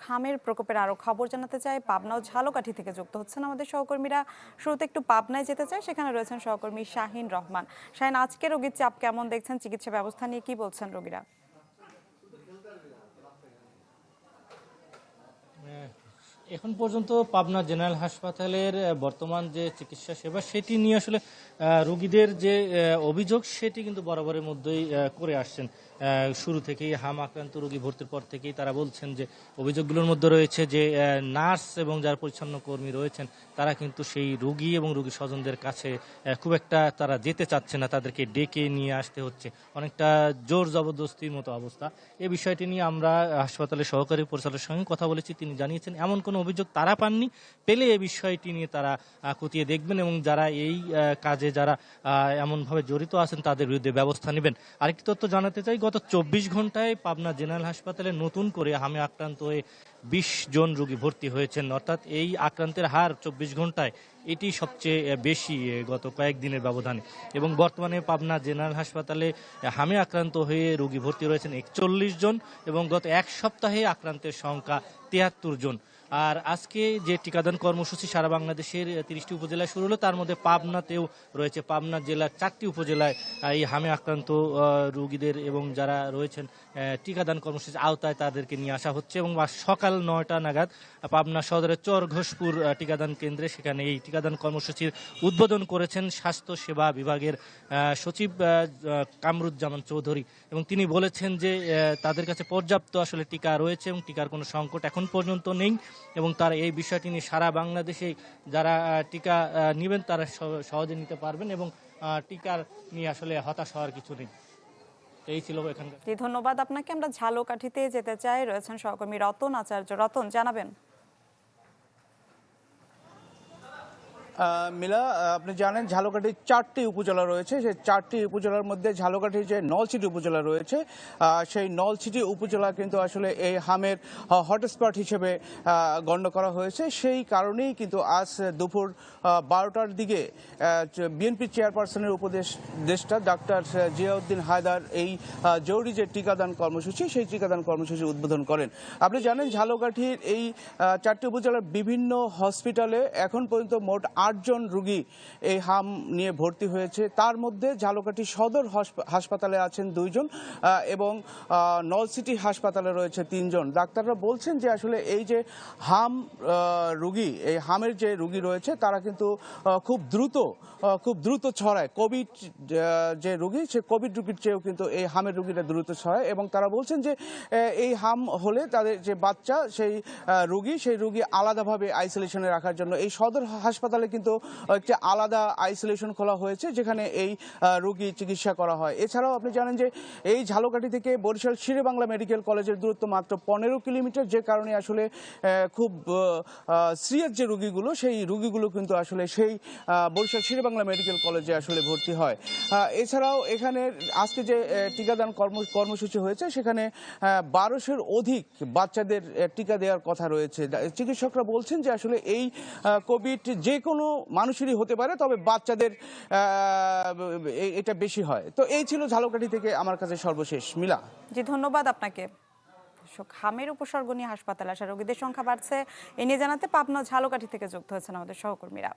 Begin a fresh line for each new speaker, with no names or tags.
হামের প্রকোপের আরো খবর জানাতে চাই। পাবনা ও ঝালকাঠি থেকে যুক্ত হচ্ছেন আমাদের সহকর্মীরা। শুরুতে একটু পাবনায় যেতে চাই, সেখানে রয়েছেন সহকর্মী শাহিন রহমান। শাহিন, আজকে রোগীর চাপ কেমন দেখছেন? চিকিৎসা ব্যবস্থা নিয়ে কি বলছেন রোগীরা?
এখন পর্যন্ত পাবনা জেনারেল হাসপাতালের বর্তমান যে চিকিৎসা সেবা সেটি নিয়ে আসলে রোগীদের যে অভিযোগ সেটি কিন্তু বরাবরের মধ্যেই করে আসছেন। শুরু থেকেই হাম আক্রান্ত রোগী ভর্তির পর থেকেই তারা বলছেন যে অভিযোগগুলোর মধ্যে রয়েছে যে নার্স এবং যারা পরিচ্ছন্ন কর্মী রয়েছেন তারা কিন্তু সেই রোগী এবং রোগী স্বজনদের কাছে খুব একটা তারা যেতে চাচ্ছে না, তাদেরকে ডেকে নিয়ে আসতে হচ্ছে, অনেকটা জোর জবরদস্তির মতো অবস্থা। এই বিষয়টি নিয়ে আমরা হাসপাতালের সহকারী পরিচালকের সঙ্গে কথা বলেছি। তিনি জানিয়েছেন এমন কোনো অভিযোগ তারা পাননি, পেলে এই বিষয়টি নিয়ে তারা খতিয়ে দেখবেন এবং যারা এই কাজে যারা এমনভাবে জড়িত আছেন তাদের বিরুদ্ধে ব্যবস্থা নেবেন। আরেকটি তথ্য জানাতে চাই, গত 24 ঘন্টায় পাবনা জেনারেল হাসপাতালে নতুন করে হামে আক্রান্ত হয়ে 20 জন রোগী ভর্তি হয়েছেন, অর্থাৎ এই আক্রান্তের হার 24 ঘন্টায় এটি সবচেয়ে বেশি গত কয়েকদিনের ব্যবধানে। এবং বর্তমানে পাবনা জেনারেল হাসপাতালে হামে আক্রান্ত হয়ে রোগী ভর্তি রয়েছেন 41 জন এবং গত এক সপ্তাহে আক্রান্তের সংখ্যা 73 জন। আর আজকে যে টিকাদান কর্মসূচি সারা বাংলাদেশের 30টি উপজেলায় শুরু হলো, তার মধ্যে পাবনাতেও রয়েছে। পাবনা জেলার 4টি উপজেলায় এই হামে আক্রান্ত রোগীদের এবং যারা রয়েছেন টিকাদান কর্মসূচির আওতায় তাদেরকে নিয়ে আসা হচ্ছে। এবং সকাল 9টা নাগাদ পাবনা সদরের চরঘোষপুর টিকাদান কেন্দ্রে সেখানে এই টিকাদান কর্মসূচির উদ্বোধন করেছেন স্বাস্থ্য সেবা বিভাগের সচিব কামরুজ্জামান চৌধুরী। এবং তিনি বলেছেন যে তাদের কাছে পর্যাপ্ত আসলে টিকা রয়েছে এবং টিকার কোনো সংকট এখন পর্যন্ত নেই এবং তারা এই বিষয়টি নিয়ে সারা বাংলাদেশে যারা টিকা নেবেন তারা সহজে নিতে পারবেন এবং টিকার নিয়ে আসলে হতাশ হওয়ার কিছু নেই। এই ছিল এখানকার।
ধন্যবাদ আপনাকে। আমরা ঝালকাঠিতে যেতে চাই, রয়েছেন সহকর্মী রতন আচার্য। রতন, জানাবেন।
মিলা, আপনি জানেন ঝালকাঠির 4টি উপজেলা রয়েছে। সেই 4টি উপজেলার মধ্যে ঝালকাঠির যে নলছিটি উপজেলা রয়েছে সেই নলছিটি উপজেলা কিন্তু আসলে এই হামের হটস্পট হিসেবে গণ্য করা হয়েছে। সেই কারণেই কিন্তু আজ দুপুর 12টার দিকে বিএনপি চেয়ারপারসনের উপদেষ্টা ডাক্তার জিয়াউদ্দিন হায়দার এই জরুরি যে টিকাদান কর্মসূচি সেই টিকাদান কর্মসূচি উদ্বোধন করেন। আপনি জানেন ঝালকাঠির এই 4টি উপজেলার বিভিন্ন হসপিটালে এখন পর্যন্ত মোট 8 জন রোগী এই হাম নিয়ে ভর্তি হয়েছে। তার মধ্যে ঝালকাঠি সদর হাসপাতালে আছেন 2 জন এবং নলসিটি হাসপাতালে রয়েছে 3 জন। ডাক্তাররা বলছেন যে আসলে এই যে হাম রোগী, এই হামের যে রোগী রয়েছে তারা কিন্তু খুব দ্রুত ছড়ায়। কোভিড যে রোগী সে কোভিড রোগীর চেয়েও কিন্তু এই হামের রোগীরা দ্রুত ছড়ায় এবং তারা বলছেন যে এই হাম হলে তাদের যে বাচ্চা সেই রোগী আলাদাভাবে আইসোলেশনে রাখার জন্য এই সদর হাসপাতালে কিন্তু একটি আলাদা আইসোলেশন খোলা হয়েছে যেখানে এই রোগী চিকিৎসা করা হয়। এছাড়াও আপনি জানেন যে এই ঝালকাঠি থেকে বরিশাল শেরেবাংলা মেডিকেল কলেজের দূরত্ব মাত্র 15 কিলোমিটার, যে কারণে আসলে খুব সিরিয়াস যে রোগীগুলো সেই রোগীগুলো কিন্তু আসলে সেই বরিশাল শেরেবাংলা মেডিকেল কলেজে আসলে ভর্তি হয়। এছাড়াও এখানে আজকে যে টিকাদান কর্মসূচি হয়েছে সেখানে 1200-এর অধিক বাচ্চাদের টিকা দেওয়ার কথা রয়েছে। চিকিৎসকরা বলছেন যে আসলে এই কোভিড যে কোনো মানুষেরই হতে পারে, তবে বাচ্চাদের এটা বেশি হয়। তো এই ছিল ঝালকাঠি থেকে আমার কাছে সর্বশেষ। মিলা,
জি, ধন্যবাদ আপনাকে। হামের উপসর্গ নিয়ে হাসপাতালে আসা রোগীদের সংখ্যা বাড়ছে, এ নিয়ে জানাতে পাবনা ঝালকাঠি থেকে যুক্ত হয়েছেন আমাদের সহকর্মীরা।